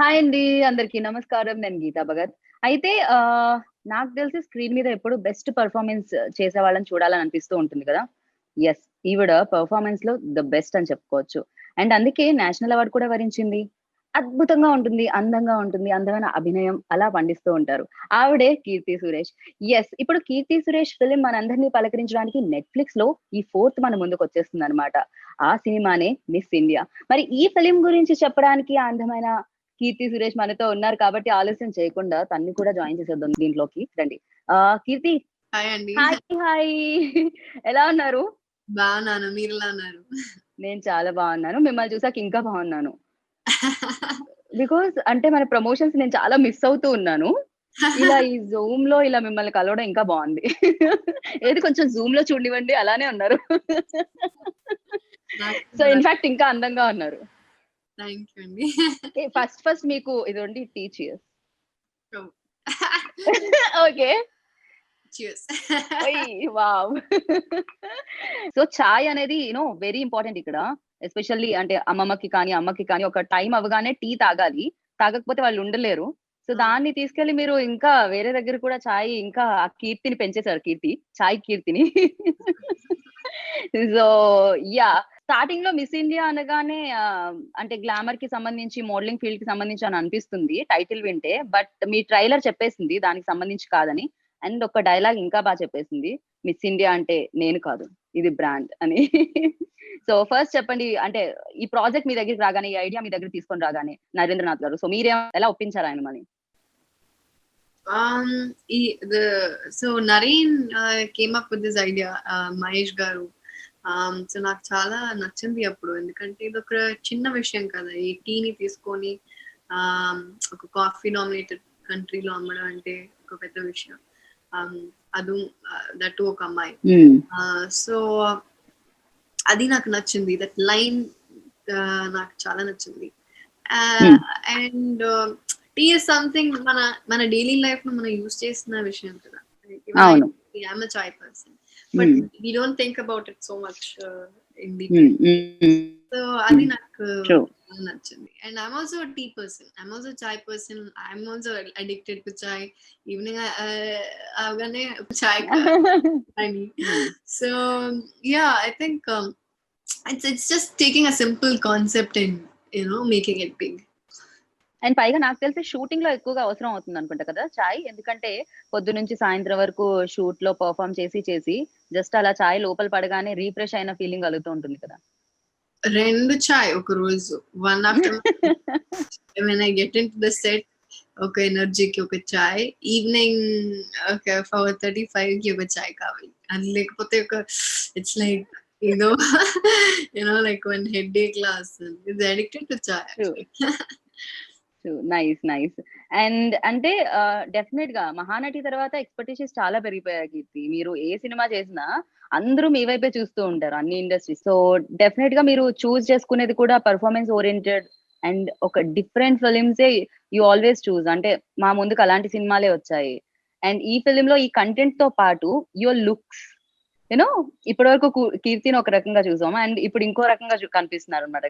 Hi అండి. అందరికీ నమస్కారం. నేను గీతా భగత్. అయితే నాకు తెలిసి స్క్రీన్ మీద ఎప్పుడు బెస్ట్ పెర్ఫార్మన్స్ చేసేవాళ్ళని చూడాలని అనిపిస్తూ ఉంటుంది కదా! యెస్. ఈవిడ పెర్ఫార్మన్స్‌లో ద బెస్ట్ అని చెప్పుకోవచ్చు. అండ్ అందుకే నేషనల్ అవార్డ్ కూడా వరించింది. అద్భుతంగా ఉంటుంది, అందంగా ఉంటుంది, అందమైన అభినయం అలా పండిస్తూ ఉంటారు. ఆవిడే 'కీర్తి సురేష్.' యెస్. ఇప్పుడు 'కీర్తి సురేష్' ఫిల్మ్ మనందరిని పలకరించడానికి నెట్‌ఫ్లిక్స్‌లో ఈ ఫోర్త్ మన ముందుకొచ్చేస్తుందన్నమాట. ఆ సినిమానే 'మిస్ ఇండియా.' మరి ఈ ఫిల్మ్ గురించి చెప్పడానికి ఆ అందమైన 'కీర్తి సురేష్' మనతో ఉన్నారు కాబట్టి ఆలస్యం చేయకుండా తనని కూడా జాయిన్ చేసేద్దాం దీంట్లోకి. రండి. కీర్తి. హాయ్ అండి. హాయ్. హాయ్. ఎలా ఉన్నారు? బాగున్నాను. మీరెలా ఉన్నారు? నేను చాలా బాగున్నాను. మిమ్మల్ని చూసాక ఇంకా బాగున్నాను. బికాజ్ అంటే మన ప్రమోషన్స్ నేను చాలా మిస్ అవుతూ ఉన్నాను. ఇలా ఈ జూమ్‌లో ఇలా మిమ్మల్ని కలవడం ఇంకా బావుంది. ఏది కొంచెం జూమ్‌లో చూడనివ్వండి అలానే ఉన్నారు. నాకు సో, కూడా. ఇన్‌ఫాక్ట్ ఇంకా అందంగా ఉన్నారు. థాంక్ యూ అండి. ఫస్ట్ మీకు ఇదిగోండి టీ చీర్స్. ఓహ్! ఓకే. చీర్స్. ఓయ్! వావ్! సో, చాయ్ అనేది వెరీ ఇంపార్టెంట్ ఇక్కడ. ఎస్పెషల్లీ అంటే అమ్మమ్మకి కానీ, అమ్మకి కానీ ఒక టైమ్ అవ్వగానే టీ తాగాలి. తాగకపోతే వాళ్ళు ఉండలేరు. సో, ఆ! దాన్ని తీసుకెళ్ళి మీరు ఇంకా వేరే దగ్గర కూడా చాయ్ ఇంకా ఆ కీర్తిని పెంచేసారు కీర్తి. చాయ్ కీర్తిని. So, yeah! స్టార్టింగ్‌లో మిస్ ఇండియా అనగానే అంటే గ్లామర్‌కి సంబంధించి, మోడలింగ్ ఫీల్డ్‌కి సంబంధించి అని అనిపిస్తుంది టైటిల్ వింటే. బట్ మీ ట్రైలర్ చెప్పేసింది దానికి సంబంధించి కాదని. అండ్ ఒక డైలాగ్ ఇంకా చెప్పేసింది. మిస్ ఇండియా అంటే నేను కాదు. ఇది బ్రాండ్ అని. సో ఫస్ట్ చెప్పండి. అంటే ఈ ప్రాజెక్ట్ మీ దగ్గరికి రాగానే, ఈ ఐడియా మీ దగ్గరికి తీసుకొని రాగానే నరేంద్రనాథ్ గారు. సో ఎలా ఒప్పించారు ఆయన మిమ్మల్ని? ఆహ్, ఈ the so Naren came up with this idea Mahesh garu. So నాకు చాలా నచ్చింది అప్పుడు. ఎందుకంటే ఇదొక చిన్న విషయం కదా! ఈ టీని తీసుకొని ఆహ్, ఒక కాఫీ డామినేటెడ్ కంట్రీలో అమ్మడం అంటే ఒక పెద్ద విషయం. ఆహ్, అదు దట్ టూ ఒక అమ్మాయి. హ్మ్. సో అది నాకు నచ్చింది. దట్ లైన్ నాకు చాలా నచ్చింది. Hmm. And tea is something మన డైలీ లైఫ్ లో మనం యూస్ చేస్తున్న విషయం కదా. ఈవెన్ ఐ అవును. Am a chai person. But hmm. We don't think about it so much in hmm. Detail. So అది హ్మ్. నాకు ట్రూ. చాలా నచ్చింది. And I'm also tea person. I'm also chai person. I'm also addicted to chai. Evening అవగానే చాయ్ అని. Hmm. So yeah I think it's just taking a simple concept and making it big. And పైగా నాకు తెలిసి షూటింగ్‌లో ఎక్కువగా అవసరం అవుతుందనుకుంటా కదా! చాయ్. ఎందుకంటే పొద్దున్నుంచి సాయంత్రం వరకు షూట్‌లో పెర్ఫార్మ్ చేసి జస్ట్ అలా చాయ్ లోపల పడగానే రిఫ్రెష్ అయిన ఫీలింగ్ కలుగుతూ ఉంటుంది కదా! 2 చాయ్ ఒక రోజు. One after when I get into the set ఒక ఎనర్జీకి ఒక చాయ్, ఈవినింగ్ ఒక 4:35కి ఒక చాయ్ కావాలి. అది లేకపోతే ఒక ఇట్స్ లైక్ ఏదో లైక్ వన్ హెడేక్ లా వస్తది. It's addicted to chai true. Actually. True. Nice. Nice. And అంటే డెఫినిట్‌గా 'మహానటి' తర్వాత ఎక్స్‌పెక్టేషన్స్ చాలా పెరిగిపోయాయి కీర్తి. మీరు ఏ సినిమా చేసినా అందరూ మీ వైపే చూస్తూ ఉంటారు అన్ని ఇండస్ట్రీస్. సో, డెఫినిట్‌గా మీరు చూజ్ చేసుకునేది కూడా పెర్ఫార్మన్స్ ఓరియెంటెడ్ అండ్ ఒక డిఫరెంట్ ఫిల్మ్సే యూ ఆల్‌వేస్ చూజ్. అంటే మా ముందుకు అలాంటి సినిమాలే వచ్చాయి. అండ్ ఈ ఫిల్మ్‌లో ఈ కంటెంట్‌తో పాటు యువర్ లుక్స్ యూ నో ఇప్పటివరకు కీర్తిని ఒక రకంగా చూసాం. అండ్ ఇప్పుడు ఇంకో రకంగా కనిపిస్తున్నారన్నమాట.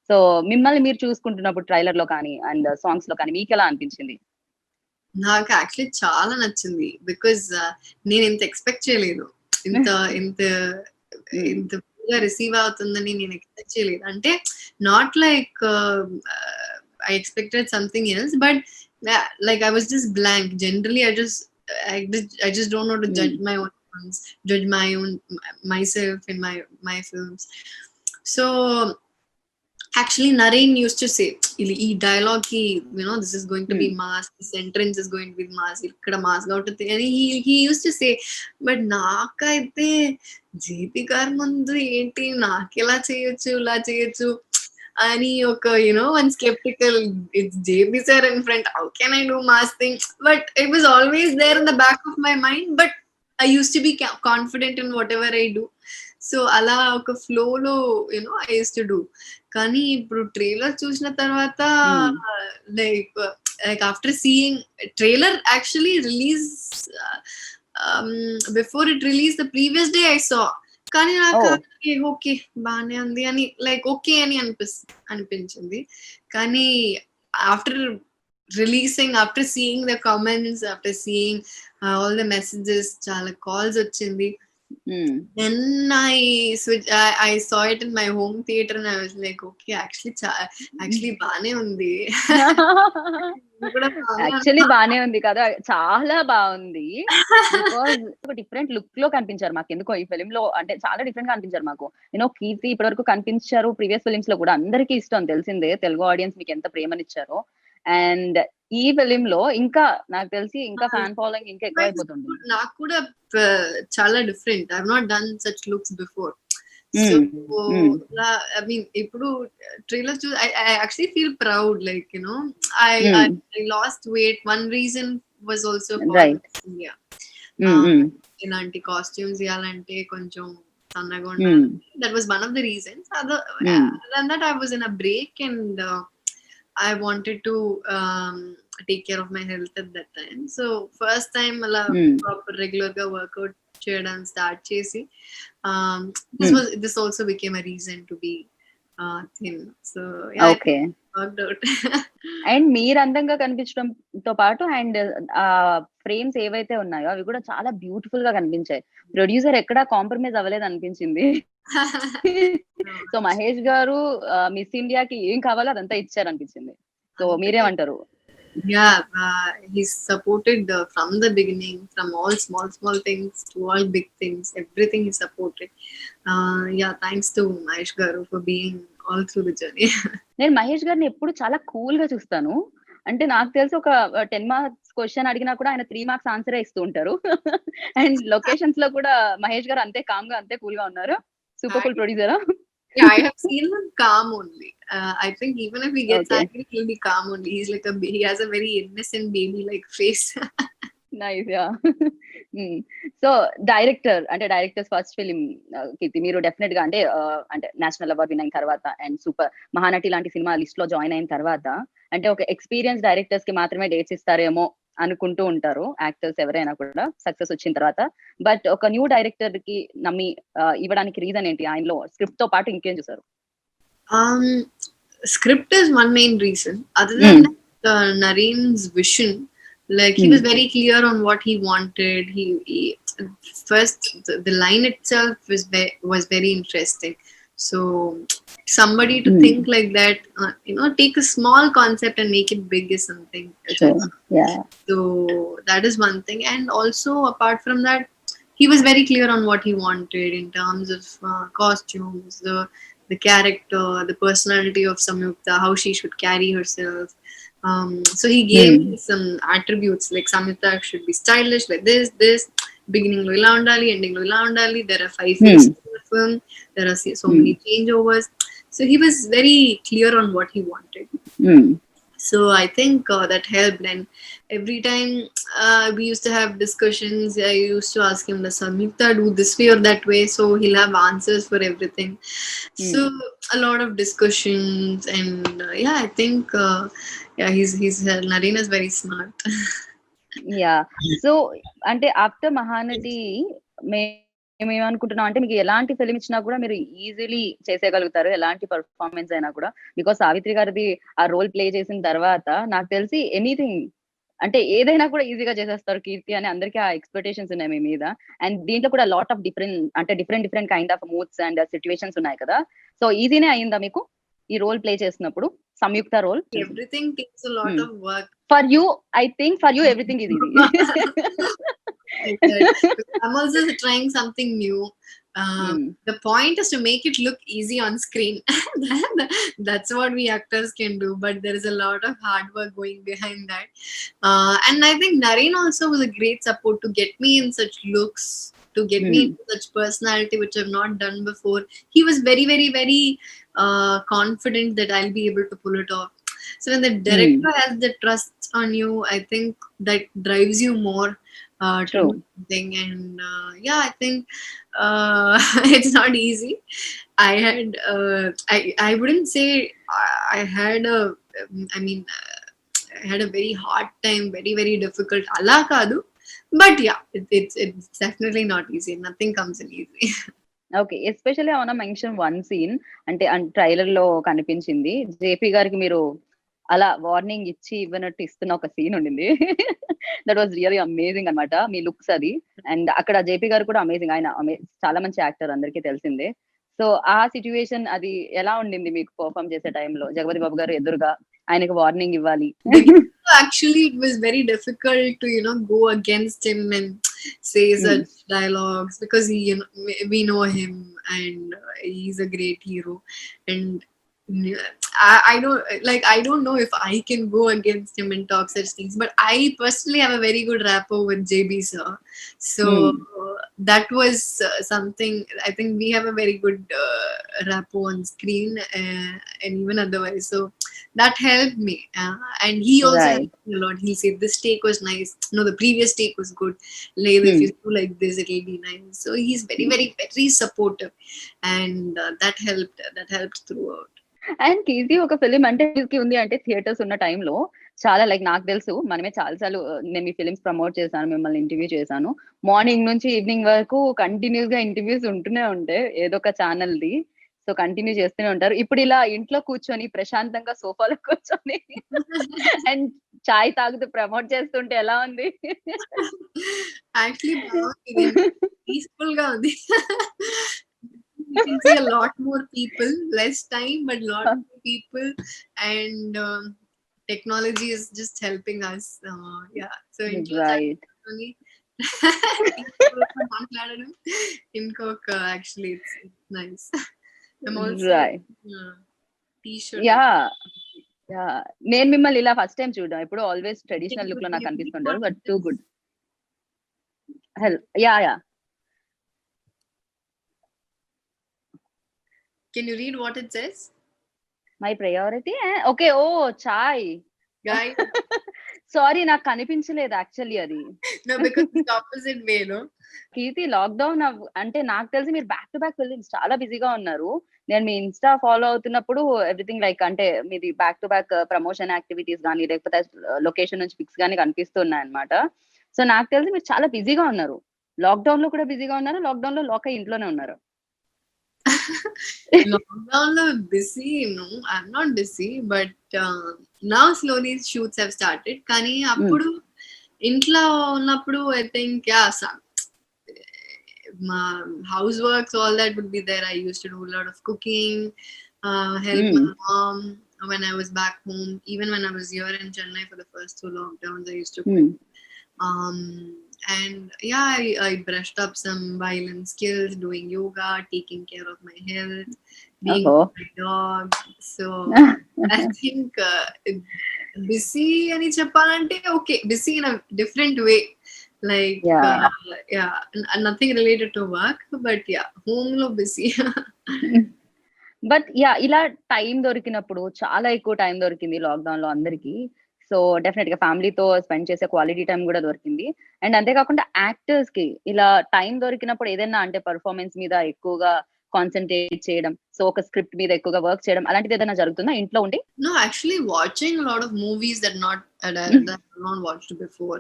సో, మిమ్మల్ని మీరు చూసుకుంటున్నప్పుడు ట్రైలర్‌లో కానీ, అండ్ సాంగ్స్‌లో కానీ మీకెలా అనిపించింది? నాకు యాక్చువల్లీ చాలా నచ్చింది. బికాజ్ నేను ఇంత ఎక్స్‌పెక్ట్ చేయలేదు. ఇంత ఇంత హ్మ్. ఇంత ఫుల్‌గా రిసీవ్ అవుతుందని నేను ఎక్స్‌పెక్ట్ చేయలేదు. అంటే not like I expected something else but like I was just blank. Generally I just don't know to హ్మ్. judge my own films, judge my own myself in my films. So actually Naren used to say ఈ dialogue కి this is going to be హ్మ్. mass, this entrance is going to be mass, ఇక్కడ mass గా ఉంటుంది అని he used to say. But నాకైతే జేపీ గారి ముందు ఏంటి నాకెలా చేయొచ్చు ఇలా చేయొచ్చు అని ఒక one sceptical. It's JP sir in front, how can I do mass thing. But it was always there in the back of my mind. But I use to be confident in whatever I do. So అలా ఒక ఫ్లోలో I use to do. కానీ ఇప్పుడు trailer చూసిన తర్వాత హ్మ్. Like after seeing trailer actually release before it release the previous day I saw. కానీ నాకు ఓహ్! ఓకే బానే ఉంది అని లైక్ ఓకే అని అనిపించింది. కానీ after releasing, after seeing the comments, after seeing all the messages, chala calls వచ్చింది. Then I saw it in my home theater and I was like, okay, actually బానే ఉంది. యాక్చువల్లీ బానే ఉంది కదా, చాలా బాగుంది. బికాజ్ ఒక డిఫరెంట్ లుక్ లో కనిపించారు మాకు ఎందుకో ఈ ఫిలిం లో, అంటే చాలా డిఫరెంట్ గా అనిపించారు మాకు. కీర్తి ఇప్పటి వరకు కనిపించారు ప్రీవియస్ ఫిలిమ్స్ లో కూడా, అందరికీ ఇష్టం తెలిసిందే, తెలుగు ఆడియన్స్ మీకు ఎంత ప్రేమనిచ్చారో. అండ్ ఈ ఫిలిం లో ఇంకా నాకు తెలిసి ఇంకా ఫ్యాన్ ఫాలోయింగ్ ఇంకా ఎక్కువ అయిపోతుంది. నాకు కూడా చాలా different. I have not done such looks before. So I mean ఇప్పుడు ట్రైలర్ చూసి I actually feel proud, like I lost weight. One reason was also for India. ఇలాంటి కాస్ట్యూమ్స్ ఇవ్వాలంటే కొంచెం సన్నగా ఉండాలి. That was one of the reasons. Other than that, I was in a break and I wanted to take care of my health at that time. So first time అలా proper regular గా workout చేయడం start చేసి this also became a reason to be thin. So yeah, okay, worked out. And మీరు అందంగా కనిపించడంతో పాటు and ఆ frames ఏవైతే ఉన్నాయో అవి కూడా చాలా బ్యూటిఫుల్ గా కనిపించాయి. ప్రొడ్యూసర్ ఎక్కడా కాంప్రమైజ్ అవ్వలేదు అనిపించింది. సో మహేష్ గారు మిస్ ఇండియాకి ఏం కావాలో అదంతా ఇచ్చారు అనిపించింది. సో మీరేమంటారు? Yeah, he's supported from the beginning, from all small things to all big things. Everything he supported. Yeah, thanks to Mahesh Garu for being all through the journey. నేను మహేష్ గారిని ఎప్పుడు చాలా కూల్ గా చూస్తాను. అంటే నాకు తెలిసి ఒక 10 మార్క్స్ క్వశ్చన్ అడిగినా కూడా ఆయన 3 మార్క్స్ ఆన్సరే ఇస్తూ ఉంటారు. అండ్ లొకేషన్స్ లో కూడా మహేష్ గారు అంతే కామ్ గా అంతే కూల్ గా ఉన్నారు. సూపర్ కూల్ ప్రొడ్యూసరా? Yeah, I have seen him calm only. I think even if he gets angry, he'll be calm only. He's like he has a very innocent baby-like face. Nice, yeah. So directors first film Keerthy, మీరు definite గా అంటే national award win అయిన తర్వాత and super Mahanati లాంటి cinema list లో join అయిన తర్వాత, అంటే ఒక ఎక్స్పీరియన్స్ డైరెక్టర్స్ కి మాత్రమే డేట్స్ ఇస్తారేమో అనుకుంటూ ఉంటారు యాక్టర్స్ ఎవరైనా కూడా సక్సెస్ వచ్చిన తర్వాత. బట్ ఒక న్యూ డైరెక్టర్ కి నమ్మి ఇవ్వడానికి రీజన్ ఏంటి? ఆయనలో స్క్రిప్ట్ తో పాటు ఇంకేం చూసారు? Script is one main reason. Other than that, Naren's vision, like he was very clear on what he wanted. He first the line itself was very interesting. So somebody to think like that, take a small concept and make it big is something. Sure. Yeah. So that is one thing. And also apart from that, he was very clear on what he wanted in terms of costumes, the character, the personality of Samyukta, how she should carry herself. So he gave me some attributes, like Samyukta should be stylish, like this, beginning lo ila undali, ending lo ila undali. There are 5 phases in the film. There are so many changeovers. So he was very clear on what he wanted. So I think that helped. And every time we used to have discussions, I used to ask him, does Samyukta do this way or that way? So he'll have answers for everything. So a lot of discussions, and yeah, I think he's Naren is very smart. Yeah. So అంటే after Mahanati మేమేమనుకుంటున్నాం అంటే మీకు ఎలాంటి film ఇచ్చినా కూడా మీరు easily చేసేయగలుగుతారు, ఎలాంటి performance అయినా కూడా. బికాస్ సావిత్రి గారిది ఆ రోల్ ప్లే చేసిన తర్వాత నాకు తెలిసి ఎనీథింగ్ అంటే ఏదైనా కూడా ఈజీగా చేసేస్తారు కీర్తి అని అందరికీ ఆ ఎక్స్పెక్టేషన్స్ ఉన్నాయి మీ మీద. అండ్ దీంట్లో కూడా lot of different kind of moods and situations ఉన్నాయి కదా. సో ఈజీనే అయిందా మీకు ఈ రోల్ ప్లే చేసినప్పుడు, Samyuktha role? Everything takes a lot of work. For you, I think for you everything is easy. I'm also trying something new. The point is to make it look easy on screen. That's what we actors can do, but there is a lot of hard work going behind that. And I think Naren also was a great support to get me in such looks, to get me into such personality which I've not done before. He was very, very, very confident that I'll be able to pull it off. So when the director has the trust on you, I think that drives you more to do something. And yeah, I think it's not easy. I wouldn't say I had a very hard time, very, very difficult. Alla kaadu. But yeah, it's definitely not easy. Nothing comes in easy. Okay, especially I want to mention one scene, అంటే trailer లో కనిపించింది. JP గారికి మీరు అలా warning ఇచ్చి ఇవ్వనట్టు ఇస్తున్న ఒక scene ఉండింది. దట్ వాస్ రియల్లీ అమేజింగ్ అన్నమాట. మీ లుక్స్ అది. అండ్ అక్కడ జేపీ గారు కూడా అమేజింగ్. ఆయన చాలా మంచి యాక్టర్ అందరికీ తెలిసిందే. సో, ఆ సిట్యుయేషన్ అది ఎలా ఉండింది మీకు పెర్ఫార్మ్ చేసే టైంలో? జగపతి బాబు గారు ఎదురుగా ఆయనకి వార్నింగ్ ఇవ్వాలి. Actually, it was very difficult to go against him and say such dialogues, because he we know him, and he's a great hero. And I don't, like, I don't know if I can go against him and talk such things, but I personally have a very good rapport with JB sir. So that was something. I think we have a very good rapport on screen, and even otherwise. So that helped me, and he also Right. helped me a lot. He'll say, this take was nice, no, the previous take was good, like if you do like this it'll be nice. So he's very very very supportive, and that helped throughout. And 'Keerthy' ఒక film అంటే కి ఉంది అంటే theatres ఉన్న టైంలో చాలా like నాకు తెలుసు. మనమే చాలా సార్లు నేను మీ ఫిల్మ్స్ ప్రమోట్ చేశాను. మిమ్మల్ని ఇంటర్వ్యూ చేశాను. మార్నింగ్ నుంచి ఈవినింగ్ వరకు కంటిన్యూస్‌గా ఇంటర్వ్యూస్ ఉంటూనే ఉంటాయి. ఏదో ఒక ఛానెల్‌ది. సో, కంటిన్యూ చేస్తూనే ఉంటారు. ఇప్పుడు ఇలా ఇంట్లో కూర్చొని ప్రశాంతంగా సోఫాలో కూర్చొని అండ్ చాయ్ తాగుతూ ప్రమోట్ చేస్తుంటే ఎలా ఉంది? Actually, బాగుంది. Peaceful గా ఉంది. You can see a lot more people, less time, but lot more people, and technology is just helping us. Yeah. So ఇంట్లో రైట్. కూర్చొని మాట్లాడడం ఇంకొక, actually it's nice. I'm also right. t-shirt. Yeah! Yeah! నేను మిమ్మల్ని ఇలా first time చూడడం. ఎప్పుడు always traditional లుక్‌లో నాకు కనిపిస్తుంటారు. But too good. Yeah! Can you read what it says? My priority okay. Oh! Chai. Guys, sorry నాకు కనిపించలేదు యాక్చువల్లీ అది. no, because it's opposite way, no? Keerthi lockdown అంటే నాకు తెలిసి మీరు బ్యాక్ టు బ్యాక్ ఫిల్మ్స్ చాలా బిజీగా ఉన్నారు. నేను మీ ఇన్‌స్టా ఫాలో అవుతున్నప్పుడు ఎవ్రీథింగ్ లైక్ అంటే మీది back to back promotion activities గాని, లేకపోతే లొకేషన్ నుంచి పిక్స్ గాని కనిపిస్తున్నాయన్నమాట. సో, నాకు తెలిసి మీరు చాలా బిజీగా ఉన్నారు. లాక్‌డౌన్‌లో కూడా బిజీగా ఉన్నారు. లాక్‌డౌన్‌లో లాక్ అయ్యి ఇంట్లోనే ఉన్నారు. Lockdown lo busy, no, I'm not busy, but now slowly shoots have started. కానీ అప్పుడు ఇంట్లో ఉన్నప్పుడు I think, yeah, my houseworks, all that would be there. I used to do a lot of cooking, help my mom when I was back home. Even when I was here in Chennai for the first two lockdowns, I used to cook. And yeah, I brushed up some violin skills, doing yoga, taking care of my health, being with my dog. So I think busy ani cheppalante, okay, busy in a different way. Like yeah, nothing related to work, but yeah, home lo busy. But yeah! ఇలా time దొరికినప్పుడు చాలా ఎక్కువ time దొరికింది లాక్‌డౌన్‌లో అందరికి. So, డెఫినెట్‌గా ఫ్యామిలీతో spend చేసే క్వాలిటీ టైమ్ గూడా దొరికింది. అండ్ అంతే కాకుండా యాక్టర్స్‌కి ఇలా టైం దొరికినప్పుడు ఏదైనా అంటే పెర్ఫార్మన్స్ మీద ఎక్కువగా కాన్సంట్రేట్ చేయడం, సో, ఒక స్క్రిప్ట్ మీద ఎక్కువగా వర్క్ చేయడం అలాంటిది ఏదైనా జరుగుతుందా ఇంట్లో ఉండి? No, actually watching a lot of movies that that I've not watched before.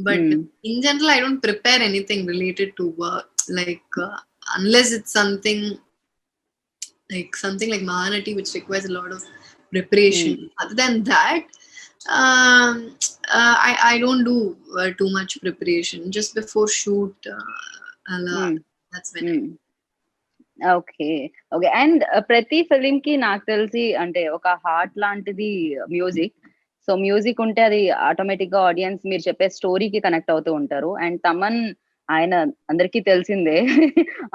But in general, I don't prepare anything related to work. Like unless it's something like Mahanati, which requires a lot of preparation. Other than that, I don't do too much preparation. Just before shoot, that's when okay. Okay. And ప్రతి ఫిల్మ్‌కి నాకు తెలిసి అంటే ఒక heart లాంటిది music. So, music ఉంటే అది ఆటోమేటిక్‌గా audience మీరు చెప్పే స్టోరీకి కనెక్ట్ అవుతూ ఉంటారు. అండ్ తమన్ ఆయన అందరికీ తెలిసిందే.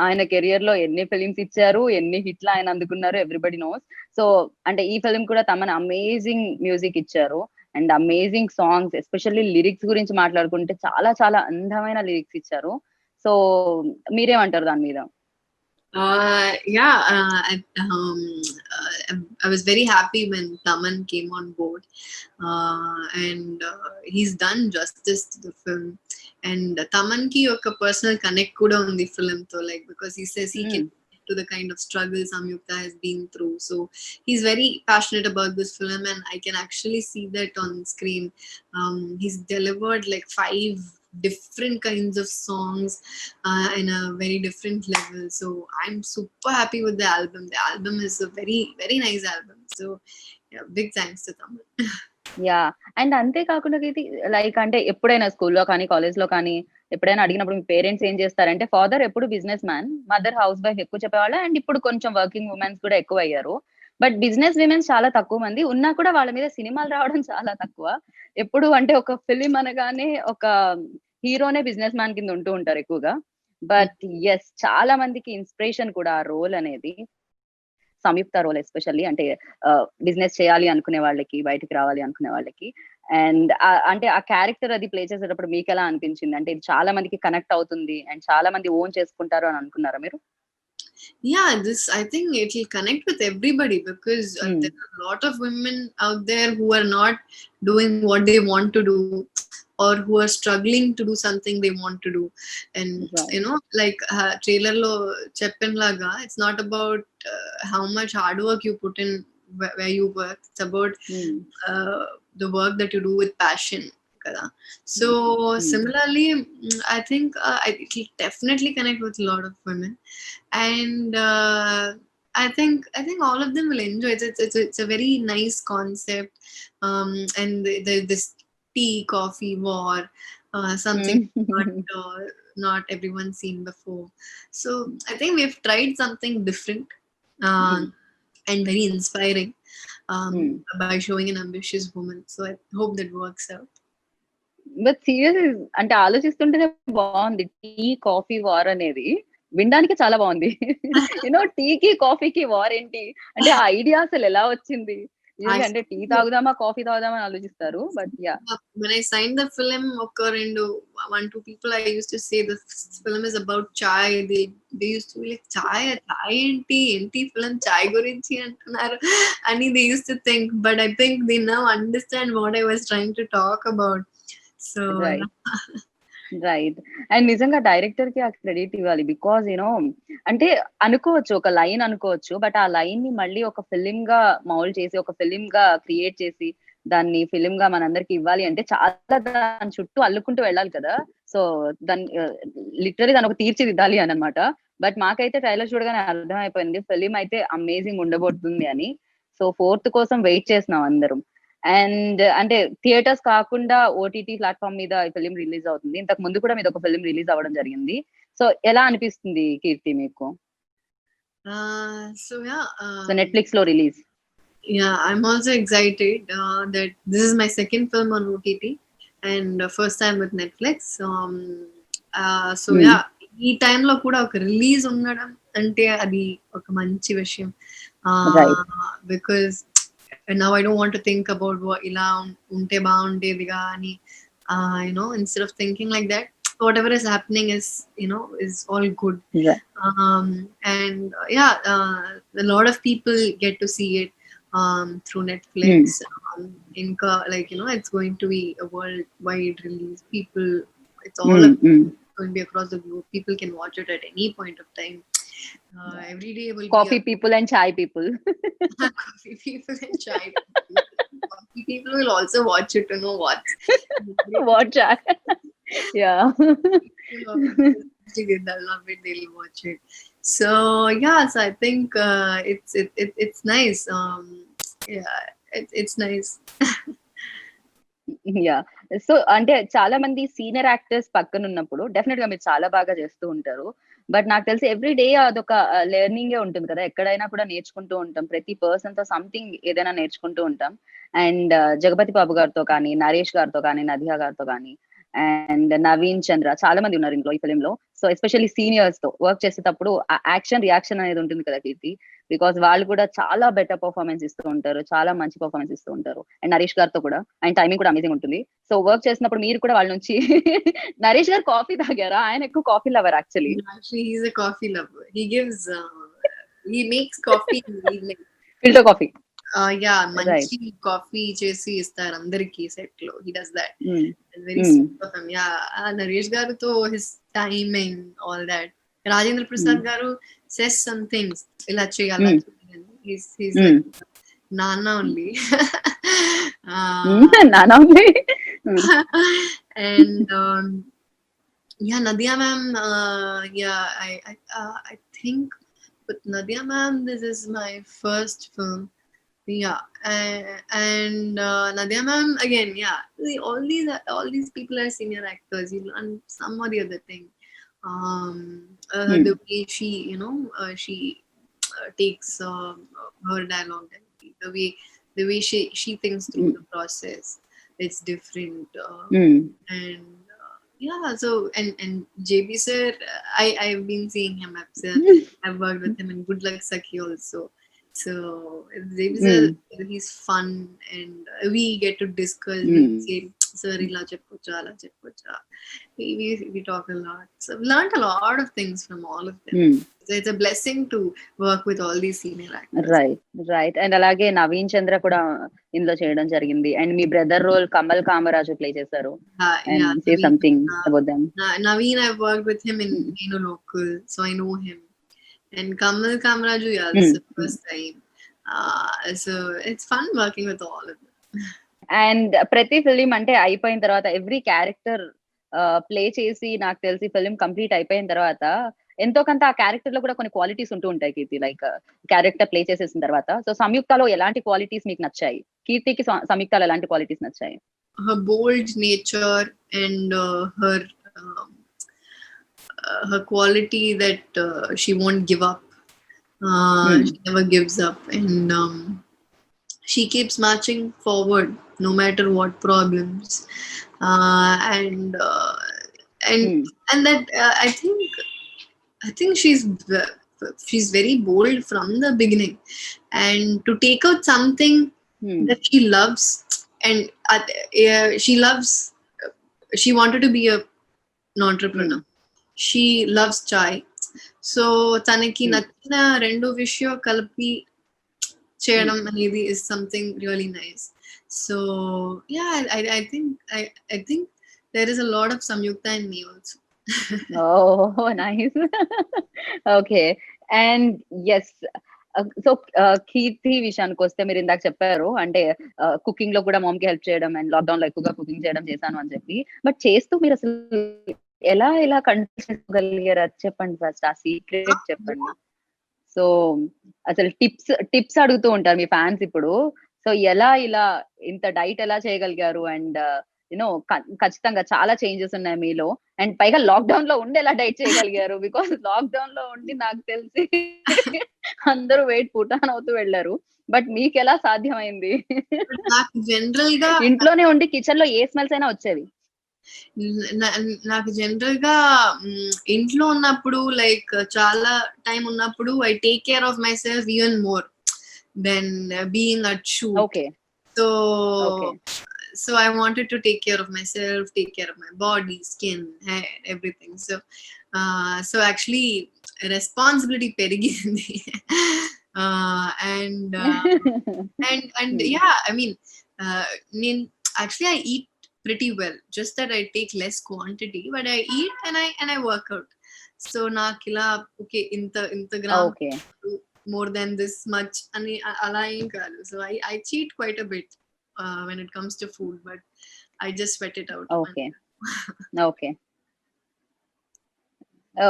ఆయన కెరియర్‌లో ఎన్ని ఫిల్మ్స్ ఇచ్చారు, ఎన్ని హిట్‌లు ఆయన అందుకున్నారు ఎవ్రీబడీ నోస్. సో, అంటే ఈ ఫిల్మ్ కూడా తమన్ అమేజింగ్ మ్యూజిక్ ఇచ్చారు. And amazing songs especially lyrics గురించి మాట్లాడుకుంటే చాలా చాలా అందమైన లిరిక్స్ ఇచ్చారు. సో, మీరేమంటారు దాని మీద? Yeah, I was very happy when Taman came on board, and he's done justice to the film. And Taman ki oka personal connect kuda undi film tho, like, because he says he can to the kind of struggle Samyukta has been through. So he's very passionate about this film, and I can actually see that on screen. He's delivered like 5 different kinds of songs in a very different level. So I'm super happy with the album. The album is a very very nice album. So Yeah, big thanks to Tamil. Yeah! And అంతే కాకుండా ఇది like అంటే ఎప్పుడైనా స్కూల్‌లో కానీ, కాలేజ్‌లో కానీ ఎప్పుడైనా అడిగినప్పుడు మీ పేరెంట్స్ ఏం చేస్తారంటే ఫాదర్ ఎప్పుడు business man, mother house wife ఎక్కువ చెప్పేవాళ్ళు. అండ్ ఇప్పుడు కొంచెం వర్కింగ్ వుమెన్స్ కూడా ఎక్కువయ్యారు. బట్ బిజినెస్ విమెన్స్ చాలా తక్కువ మంది. ఉన్నా కూడా వాళ్ళ మీద సినిమాలు రావడం చాలా తక్కువ. ఎప్పుడు అంటే ఒక ఫిల్మ్ అనగానే ఒక హీరోనే బిజినెస్ మ్యాన్ కింద ఉంటూ ఉంటారు ఎక్కువగా. బట్ యెస్, చాలా మందికి ఇన్‌స్పిరేషన్ కూడా ఆ రోల్ అనేది. సంయుక్త రోల్ ఎస్పెషల్లీ అంటే బిజినెస్ చేయాలి అనుకునే వాళ్ళకి, బయటికి రావాలి అనుకునే వాళ్ళకి. అండ్ అంటే ఆ క్యారెక్టర్ అది ప్లే చేసేటప్పుడు మీకెలా అనిపించింది? అంటే ఇది చాలా మందికి కనెక్ట్ అవుతుంది అండ్ చాలా మంది ఓన్ చేసుకుంటారు అని అనుకున్నారా మీరు? Yeah, this I think it will connect with everybody because హ్మ్. there are a lot of women out there who are not doing what they want to do, or who are struggling to do something they want to do. And Right. like trailer lo cheppin laga, it's not about how much hard work you put in where you work. It's about హ్మ్. the work that you do with passion kada. So హ్మ్. similarly, I think it will definitely connect with a lot of women. And I think all of them will enjoy it. It's a very nice concept. And this tea coffee war, something not హ్మ్. not everyone's seen before. So I think we've tried something different, um, హ్మ్. and very inspiring, హ్మ్. by showing an ambitious woman. So I hope that works out. But seriously అంటే ఆలోచిస్తుంటేనే బావుంది. Tea, coffee war అనేది వినడానికి చాలా బావుంది. టీకి, కాఫీకి వార్ ఏంటి? అంటే ఆ ఐడియా అసలెలా వచ్చింది? యూజువల్లీ అంటే టీ Actually, తాగుదామా, కాఫీ తాగుదామా అని ఆలోచిస్తారు. But yeah! when I signed the film, ఒక రెండు one two people I used to say the film is about chai. They used to be like chai ఏంటి film chai గురించి అంటున్నారు అని they used to think, but I think they now understand what I was trying to talk about. So right. yeah. Right. And నిజంగా డైరెక్టర్‌కి ఆ credit ఇవ్వాలి. Because అంటే అనుకోవచ్చు. ఒక లైన్ అనుకోవచ్చు. బట్ ఆ లైన్‌ని మళ్ళీ ఒక ఫిల్మ్‌గా మౌల్డ్ చేసి, ఒక ఫిల్మ్‌గా క్రియేట్ చేసి, దాన్ని ఫిల్మ్‌గా మనందరికి ఇవ్వాలి అంటే చాలా దాని చుట్టూ అల్లుకుంటూ వెళ్ళాలి కదా! సో, దాన్ని లిటరల్లీ దాన్నొక తీర్చిదిద్దాలి అననమాట. బట్ మాకైతే ట్రైలర్ చూడగానే అర్థమైపోయింది. ఫిల్మ్ అయితే అమేజింగ్ ఉండబోతుంది అని. సో, ఫోర్త్ కోసం వెయిట్ చేస్తున్నాం అందరం. అండ్ అంటే థియేటర్స్ కాకుండా ఓటీటీ ప్లాట్‌ఫార్మ్ మీద ఈ ఫిల్మ్ రిలీజ్ అవుతుంది. ఇంతకు ముందు కూడా మీదొక ఫిల్మ్ రిలీజ్ అవ్వడం జరిగింది. సో, ఎలా అనిపిస్తుంది కీర్తి మీకు? So yeah, సో, నెట్‌ఫ్లిక్స్‌లో release. yeah, I'm also excited that this is my second film on OTT and first time with Netflix. So హ్మ్. yeah, ఈ టైంలో కూడా ఒక రిలీజ్ ఉండడం అంటే అది ఒక మంచి విషయం. Right. Because now I don't want to think about ఇలా ఉంటే బాగుండేదిగా అని, instead of thinking like that, whatever is happening is all good. Right. And yeah, a lot of people get to see it through హ్మ్. Netflix. It's going to be a worldwide release. It's all హ్మ్. హ్మ్. going to be across the globe. People can watch it at any point of time. Every day will be coffee people and chai people. coffee people and chai people. Coffee people will also watch it to know what. What chai. Yeah! I love it. They'll watch it. So yeah, so I think it's nice. Yeah, it's nice. Yeah! So, అంటే చాలా మంది senior actors పక్కనున్నప్పుడు డెఫినెట్‌గా మీరు చాలా బాగా చేస్తూ ఉంటారు. But నాకు తెలిసి ఎవ్రీ డే అదొక లెర్నింగే ఉంటుంది కదా! ఎక్కడైనా కూడా నేర్చుకుంటూ ఉంటాం. ప్రతి పర్సన్‌తో సంథింగ్ ఏదైనా నేర్చుకుంటూ ఉంటాం. అండ్ 'జగపతి బాబు' గారితో కానీ, 'నరేష్' గారితో కానీ, 'నదియా' గారితో కానీ, అండ్ 'నవీన్ చంద్ర' చాలా మంది ఉన్నారు ఇందులో ఈ ఫిల్మ్‌లో. సో, ఎస్పెషల్లీ సీనియర్స్‌తో వర్క్ చేసేటప్పుడు ఆ యాక్షన్, రియాక్షన్ అనేది ఉంటుంది కదా కీర్తి. బికాజ్ వాళ్ళు కూడా చాలా బెటర్ పెర్ఫార్మన్స్ ఇస్తూ ఉంటారు. చాలా మంచి పెర్ఫార్మన్స్ ఇస్తూ ఉంటారు. అండ్ 'నరేష్' గారితో కూడా ఆయన టైమింగ్ కూడా అమేజింగ్ ఉంటుంది. సో, వర్క్ చేసినప్పుడు మీరు కూడా వాళ్ళ నుంచి 'నరేష్' గారు కాఫీ తాగారా? ఆయన ఎక్కువ coffee lover actually. Actually, he's a coffee lover. He makes coffee in the evening. Filter coffee. Yeah, right. మంచి కాఫీ చేసి ఇస్తారు అందరికి సెట్ లో. He does that. హ్మ్. It's very హ్మ్. sweet of him. Yeah, Naresh garuto his timing, all that. Rajendra హ్మ్. Prasad garu says some things. ఇలా చేయి, అలా హ్మ్. చేయి అని. He's హ్మ్. like Nana only. హ్మ్. నానా ఉంది. హ్మ్. And yeah, Nadia ma'am. Yeah, I think with Nadia ma'am, this is my first film. Yeah, and Nadia ma'am again. Yeah, see, all these people are senior actors. You learn some or the other thing. The way she, she takes her dialogue delivery, the way she thinks through the process. It's different, and yeah. So and JB sir, I've been seeing him. I've worked with him in Good Luck Sakhi also. So JB sir, he's fun, and we get to discuss. We say, sir, ila cheppocha, ala cheppocha. We talk a lot. So I've learned a lot of things from all of them. So it's a blessing to work with all these senior actors. Right and అలాగే నవీన్ చంద్ర కూడా ఇందులో చేయడం జరిగింది and మీ brother role Kamal Kamaraju play చేశారు and say something about them. Naveen, I've worked with him in Nenu Local, so I know him. And Kamal Kamaraju, yeah, this is the first time. So it's fun working with all of them. And ప్రతి film అంటే అయిపోయిన తర్వాత every character play చేసి నాకు తెలిసి film complete అయిపోయిన తర్వాత ఎంతో కొంత ఆ క్యారెక్టర్ లో కూడా కొన్ని క్వాలిటీస్ ఉంటూ ఉంటాయి కీర్తి, లైక్ క్యారెక్టర్ ప్లే చేసేసిన తర్వాత. సో సంయుక్తలో ఎలాంటి క్వాలిటీస్ మీకు నచ్చాయి? కీర్తికి సంయుక్తలో ఎలాంటి క్వాలిటీస్ నచ్చాయి? Her bold nature and her quality that she won't give up. She never gives up, and she keeps marching forward no matter what problems. And that I think she's very bold from the beginning, and to take out something that she loves, and she wanted to be an entrepreneur. She loves chai, so tanaki nachina rendu vishyo kalpi cheyadam anedi is something really nice. So yeah, I think there is a lot of Samyukta in me also. Oh, nice. Okay. And yes, so Keerthy విషయానికి వస్తే మీరు ఇందాక చెప్పారు అంటే cooking లో కూడా ma'am కి help చేయడం అండ్ లాక్డౌన్ లో ఎక్కువగా కుకింగ్ చేయడం చేశాను అని చెప్పి, బట్ చేస్తూ మీరు అసలు ఎలా కంట్రోల్ చేసుకోగలిగారు అది చెప్పండి, ఫస్ట్ ఆ సీక్రెట్ చెప్పండి. సో అసలు టిప్స్ అడుగుతూ ఉంటారు మీ ఫ్యాన్స్ ఇప్పుడు. సో ఇలా ఇంత డైట్ ఎలా చేయగలిగారు? అండ్ యూనో ఖచ్చితంగా చాలా చేంజెస్ ఉన్నాయి మీలో, అండ్ పైగా లాక్డౌన్ లో ఉండి ఎలా డైట్ చేయగలిగారు? బికాస్ లాక్డౌన్ లో ఉండి నాకు తెలిసి అందరూ వెయిట్ పుటాన్ అవుతూ వెళ్ళారు, బట్ మీకు ఎలా సాధ్యమైంది? నాకు జనరల్ గా ఇంట్లోనే ఉండి కిచెన్ లో ఏ స్మెల్స్ అయినా వచ్చేవి. నాకు జనరల్ గా ఇంట్లో ఉన్నప్పుడు లైక్ చాలా టైం ఉన్నప్పుడు I take care of my self even more than being at shoot. Okay. So I wanted to take care of myself, take care of my body, skin, hair, everything. So actually responsibility perigindi. And yeah, I mean, actually I eat pretty well, just that I take less quantity, but I eat and I work out. So nakila okay inta gram, okay, more than this much ani ala em kaadu. So I cheat quite a bit when it comes to food, but I just sweat it out.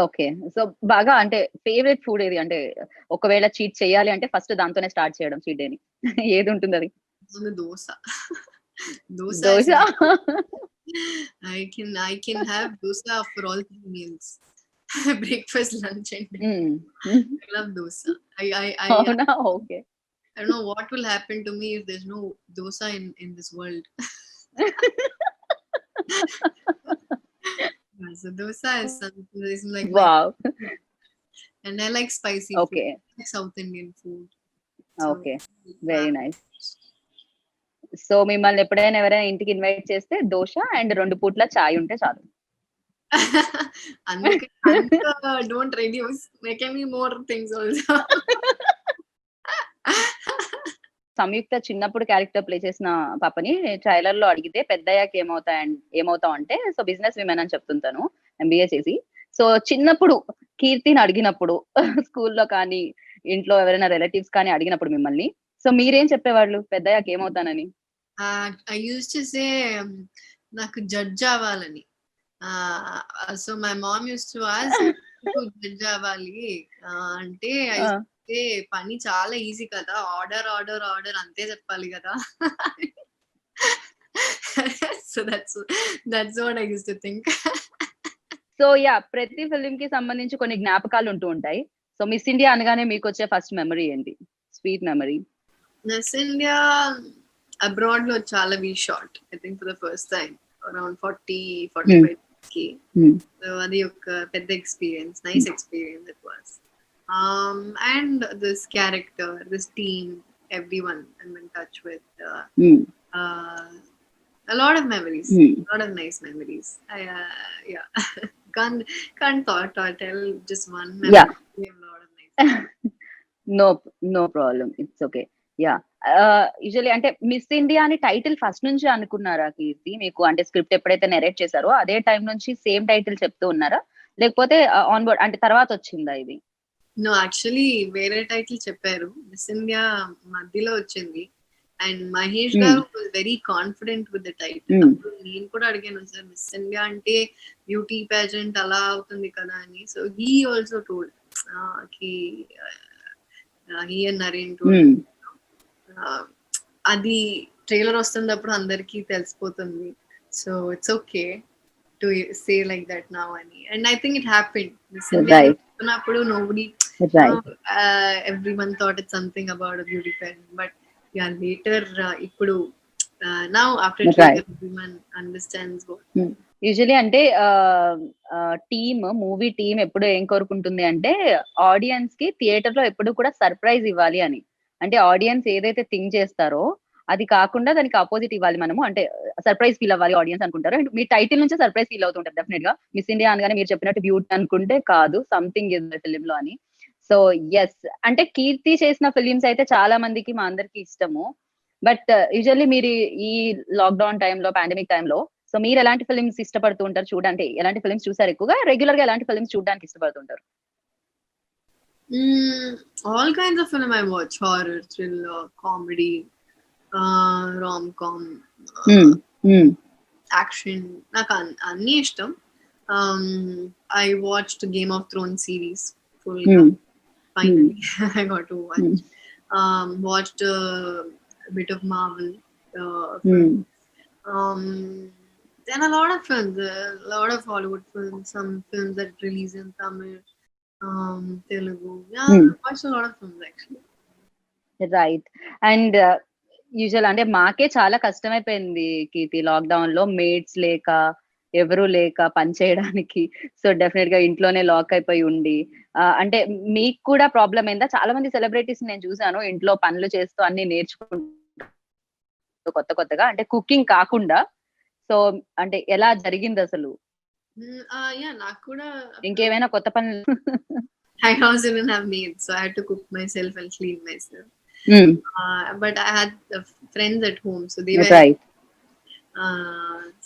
Okay. So బాగా అంటే favourite food ఏది? అంటే ఒకవేళ cheat చేయాలి అంటే first దాంతోనే start చేయడం cheat డేని. ఏది ఉంటుంది అది? Dosa. I can have dosa for all 3 meals. Breakfast, lunch and dinner. I love dosa. Okay. I don't know what will happen to me if there's no dosa in this world. So dosa is something like wow. And I like spicy okay. food. I like South Indian food. So, okay. Very nice. So మిమ్మల్ని ఎప్పుడైనా ఎవరైనా ఇంటికి invite చేస్తే dosa and 2 పూట్ల చాయ్ ఉంటే చాలు. Don't reduce. There can be more things also. సంయుక్త చిన్నప్పుడు character play చేసిన పాపని ట్రైలర్ లో అడిగితే పెద్దయ్యాక ఏమవుతావు అంటే సో బిజినెస్ విమెన్ అని చెప్తుంటాను, ఎంబీఏ చేసి. సో చిన్నప్పుడు కీర్తిని అడిగినప్పుడు స్కూల్లో కానీ ఇంట్లో ఎవరైనా రిలేటివ్స్ కానీ అడిగినప్పుడు మిమ్మల్ని, సో మీరేం చెప్పేవాళ్ళు పెద్దయ్యాక ఏమవుతానని? I used to say నాకు జడ్జ్ అవ్వాలని. So my mom used to ask judge అవ్వాలి అంటే ఏ పని చాలా ఈజీ కదా! ఆర్డర్, ఆర్డర్, ఆర్డర్ అంతే చెప్పాలి గదా! So that's what I used to think. So ప్రతి ఫిల్మ్‌కి సంబంధించి కొన్ని జ్ఞాపకాలు ఉంటూ ఉంటాయి. సో మిస్ ఇండియా అనగానే మీకొచ్చే ఫస్ట్ మెమరీ ఏంటి? Sweet memory. మిస్ ఇండియా అబ్రాడ్‌లో చాలా we shot. I think for the first time around 40, 45కి. సో అది ఒక పెద్ద experience. Nice experience it was. And this character, this team, everyone I'm in touch with. A lot of memories, a lot of nice memories. Yeah, can't tell just one memory. Yeah. A lot of nice. No problem. It's okay. Yeah. Usually అంటే miss India అని title first నుంచి అనుకున్నారా కీర్తి? మీకు అంటే script ఎప్పుడైతే narrate చేశారో అదే time నుంచి సేమ్ టైటిల్ చెప్తూ ఉన్నారా? లేకపోతే ఆన్ బోర్డ్ అంటే తర్వాత వచ్చిందా ఇది? No, actually వేరే టైటిల్ చెప్పారు. మిస్ ఇండియా మధ్యలో వచ్చింది. And Mahesh garu was very confident with the title. అప్పుడు నేను కూడా అడిగాను, సార్ మిస్ ఇండియా అంటే బ్యూటీ పేజెంట్ అలా అవుతుంది కదా అని. So he also told he and Naren told అది ట్రైలర్ వస్తున్నప్పుడు అందరికీ తెలిసిపోతుంది. So it's okay to say like that now అని. And I think it happened. Miss India చెప్తున్నప్పుడు nobody everyone thought it's something about a beauty pageant, but yeah, later ఇప్పుడు now after everyone understands what. Usually అంటే movie team ఎప్పుడు ఏం కోరుకుంటుంది అంటే audience కి theatre లో ఎప్పుడు కూడా సర్ప్రైజ్ ఇవ్వాలి అని. అంటే ఆడియన్స్ ఏదైతే థింక్ చేస్తారో అది కాకుండా దానికి ఆపోజిట్ ఇవ్వాలి మనము. అంటే సర్ప్రైజ్ ఫీల్ అవ్వాలి ఆడియన్స్ అనుకుంటారు. అండ్ మీ టైటిల్ నుంచి సర్ప్రైజ్ ఫీల్ అవుతుంటారు డెఫినెట్ గా. మిస్ ఇండియా అనగానే మీరు చెప్పినట్టు బ్యూటీ అనుకుంటే కాదు, సంథింగ్ ఇస్ ద ఫిలిం లో అని. సో ఎస్, అంటే కీర్తి చేసిన ఫిలిమ్స్ అయితే చాలా మందికి మా అందరికి ఇష్టము. బట్ యూజువల్లీ మీరు ఈ లాక్డౌన్ టైంలో, పాండమిక్ టైంలో సో మీరు ఎలాంటి ఫిలిమ్స్ ఇష్టపడుతూ ఉంటారు చూడండి? ఎలాంటి ఫిలిమ్స్ చూసారు ఎక్కువగా? రెగ్యులర్ గా ఎలాంటి ఫిలిమ్స్ చూడడానికి ఇష్టపడుతుంటారు? All kinds of film I watch. Horror, thriller, comedy, rom-com, action. నాకు అన్ని ఇష్టం. I watched Game of Thrones series full. Finally I got to watch. Watched a bit of Marvel. Then a lot of films, a lot of Hollywood films, some films that release in Tamil, Telugu. Yeah, watched a lot of films actually. Right. And usual అంటే మాకే చాలా కష్టమైపోయింది కీర్తి lockdown లో, maids లేక ఎవరు లేక పని చేయడానికి. సో డెఫినెట్ గా ఇంట్లోనే లాక్ అయిపోయి ఉండి అంటే మీకు కూడా ప్రాబ్లం అయిందా? చాలా మంది సెలబ్రిటీస్ నేను చూసాను ఇంట్లో పనులు చేస్తూ అన్ని నేర్చుకుంటూ కొత్తగా, అంటే కుకింగ్ కాకుండా. సో అంటే ఎలా జరిగింది అసలు? నాకు కూడా ఇంకేమైనా కొత్త పనులు? I also didn't have maids, so I had to cook myself and clean myself. But I had friends at home, so they were right.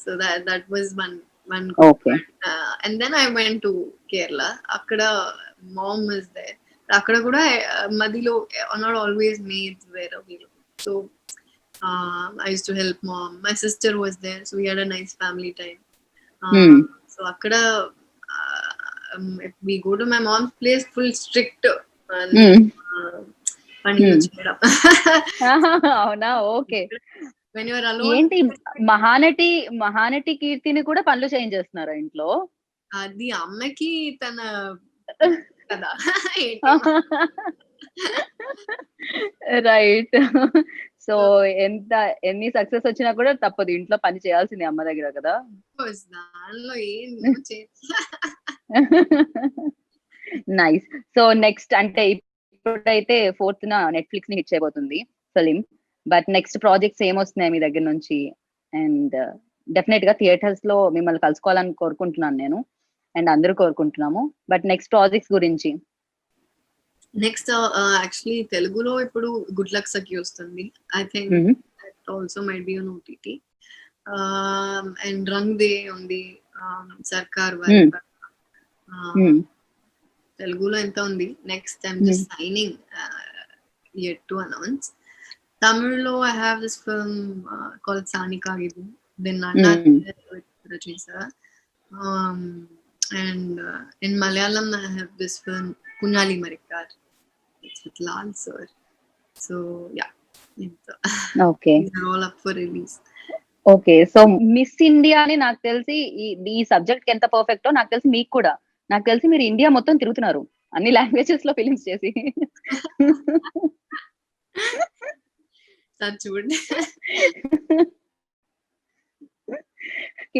So that was one okay. And then I went to Kerala. Akkada mom was there. Akkada kuda madilo not always maids were available. So I used to help mom. My sister was there, so we had a nice family time. So akkada if we go to my mom's place, full strict పనిలో చేయడం. అవునా? Okay. When you are alone. ఏంటి మహానటి కీర్తిని కూడా పనులు చేయించేస్తున్నారా ఇంట్లో? అది అమ్మకి తన కదా. రైట్. సో ఎన్ని సక్సెస్ వచ్చినా కూడా తప్పదు, ఇంట్లో పని చేయాల్సింది అమ్మ దగ్గర కదా. దానిలో ఏం నైస్. సో నెక్స్ట్ అంటే ఇప్పుడైతే 4th నెట్ఫ్లిక్స్ ని హిట్ చేయబోతుంది ఫిలిం. బట్ నెక్స్ట్ ప్రాజెక్ట్స్ ఏమొస్తున్నాయి మీ దగ్గర నుంచి? అండ్ డెఫినెట్ గా థియేటర్స్ లో మిమ్మల్ని కలుసుకోవాలని కోరుకుంటున్నాను నేను, అండ్ అందరూ కోరుకుంటున్నాము. బట్ నెక్స్ట్ ప్రాజెక్ట్స్ గురించి? నెక్స్ట్ యాక్చువల్లీ తెలుగులో ఇప్పుడు గుడ్ లక్ సఖి వస్తుంది. I think that also might be on OTT. And Rang De ఉంది, సర్కార్ వారి తెలుగులో ఎంత ఉంది. Next I'm just signing yet to announce. Tamillo I have this film called Sanikagidu, then Nanda with Rajni sir. And in Malayalam I have this film Kunnali Marikkar. It's with Lal sir. So yeah, okay these are all up for release. Okay so Miss India అని నాకు తెలిసి ఈ subject కి ఎంత పర్ఫెక్టో నాకు తెలిసి మీకు కూడా. నాకు తెలిసి మీరు ఇండియా మొత్తం తిరుగుతున్నారు అన్ని లాంగ్వేజెస్ లో ఫిలిమ్స్ చేసి. చూడండి.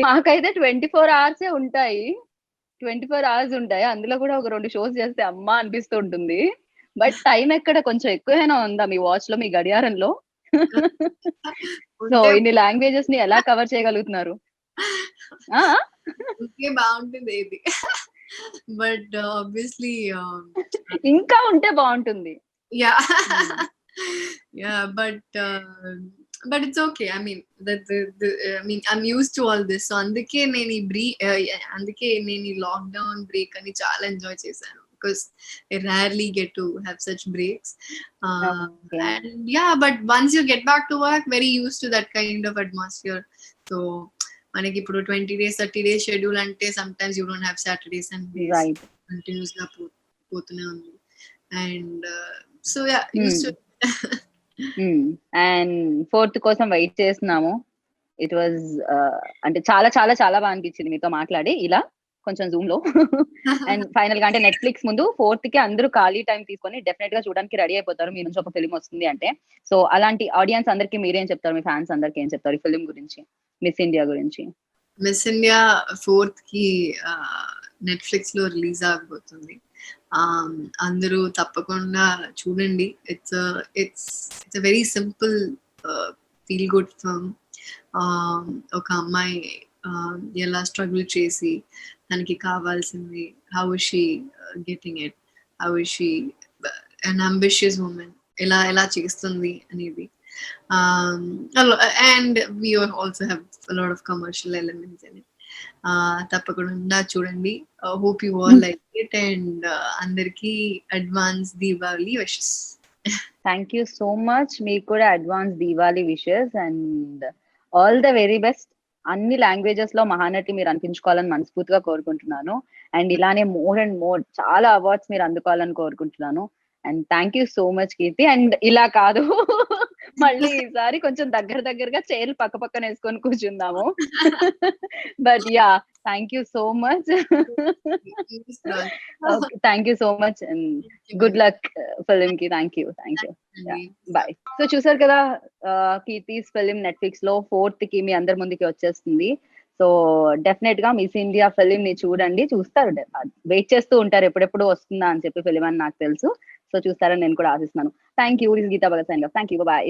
మాకైతే 24 hours ఉంటాయి. 24 hours ఉంటాయి. అందులో కూడా ఒక 2 షోస్ చేస్తే అమ్మా అనిపిస్తూ ఉంటుంది. బట్ టైం ఎక్కడ కొంచెం ఎక్కువైనా ఉందా మీ వాచ్ లో, మీ గడియారంలో? సో ఉంటే ఇన్ని లాంగ్వేజెస్ ని ఎలా కవర్ చేయగలుగుతున్నారు? ఆ? ఉంటే బాగుంటుంది ఇది. బట్ ఆబ్వియస్లీ ఇంకా ఉంటే బాగుంటుంది. Yeah yeah but it's okay. I mean I'm use to all this. So అందుకే నేను ఈ లాక్డౌన్ బ్రేక్ అని చాలా ఎంజాయ్ చేశాను. Because I rarely get to have such breaks. Okay. And yeah, but once you get back to work, very used to that kind of atmosphere. So మనకి ఇప్పుడు 20 days 30 days schedule అంటే sometimes you don't have Saturdays and days. Right. Continuous గా పోతూనే ఉంది. And so yeah, used to. And 4th కోసం wait చేస్తున్నాము. It was అంటే చాలా చాలా చాలా బాగా అనిపించింది మీతో మాట్లాడి ఇలా కొంచెం జూమ్ లో. అండ్ ఫైనల్ గా అంటే నెట్ఫ్లిక్స్ ముందు 4th కి అందరూ ఖాళీ టైం తీసుకొని డెఫినెట్ గా చూడడానికి రెడీ అయిపోతారు మీ నుంచి ఒక ఫిలిం వస్తుంది అంటే. సో అలాంటి ఆడియన్స్ అందరికి మీరేం చెప్తారు, మీ ఫ్యాన్స్ అందరికి ఏం చెప్తారు ఈ ఫిలిం గురించి, మిస్ ఇండియా గురించి? మిస్ ఇండియా 4th కి నెట్ఫ్లిక్స్ లో రిలీజ్ అవబోతుంది. అందరూ తప్పకుండా చూడండి. It's very simple feel good film. ఒక అమ్మాయి ఎలా స్ట్రగుల్ చేసి తనకి కావాల్సింది, how is she getting it, how is she an ambitious women, ఎలా చేస్తుంది అనేది. And we also have a lot of commercial elements in it. తప్పకుండా చూడండి. Hope you all like it, and అందరికి advance Deepavali wishes. Thank you so much. మీకు కూడా advance Deepavali wishes and all the very best. అన్ని languages లో మహానటి మీరు అనిపించుకోవాలని మనస్ఫూర్తిగా కోరుకుంటున్నాను. అండ్ ఇలానే మోర్ అండ్ మోర్ చాలా అవార్డ్స్ మీరు అందుకోవాలని కోరుకుంటున్నాను. And thank you so much Keerthi. And ఇలా కాదు, మళ్ళీ ఈసారి కొంచెం దగ్గరగా చైర్లు పక్క పక్కన వేసుకొని కూర్చుందాము. But yeah, thank you so much. Thank you so much and good luck film కి. Thank you bye. సో చూసారు కదా, కీర్తిస్ ఫిలిం నెట్ఫ్లిక్స్ లో 4th కి మీ అందరి ముందుకి వచ్చేస్తుంది. సో డెఫినెట్ గా మిస్ ఇండియా ఫిలిం ని చూడండి. చూస్తారు, వెయిట్ చేస్తూ ఉంటారు ఎప్పుడెప్పుడు వస్తుందా అని చెప్పి ఫిలిం అని నాకు తెలుసు. సో చూస్తారని నేను కూడా ఆశిస్తున్నాను. Thank you. Geeta Bhagat sign. Thank you. Bye.